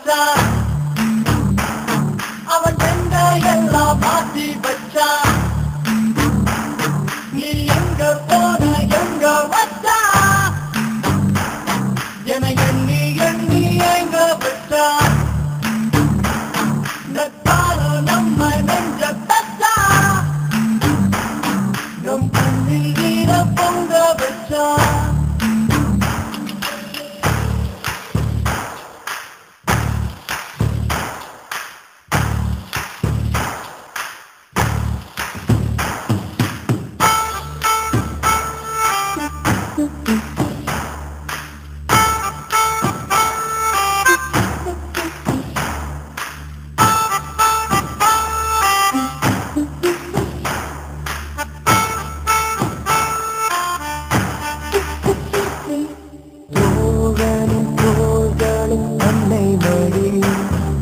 பார்த்தான் அவன் எங்க எல்லாம் மாற்றி வச்சான் நீ எங்க போன எங்க வச்சா என எண்ணி எண்ணி எங்க வச்சா நட்டாலும் நம்ம நெஞ்ச தச்சா நம் கண்ணில் வீர பொங்க வச்சா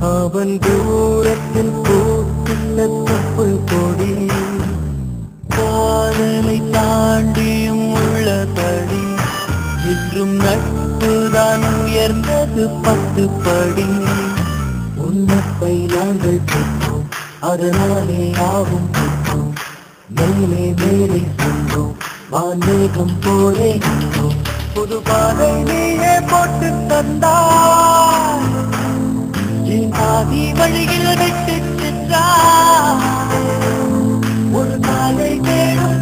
அவன் தூரத்தில் பூத்துள்ள தொப்புள் கொடி காதலை தாண்டியும் உள்ளபடி இன்றும் நட்புதான் உயர்ந்தது 10 படி உன்னப்பை நாங்கள் பெற்றோம் அதனாலே ஆகும் பெற்றோம் மேலே மேலே சென்றோம் வான்மேகம் போலே நின்றோம் புது பாதை நீயே போட்டு தந்தாய் ஆதி வழியில் விட்டு சென்றார் ஒரு நாளை தேடும்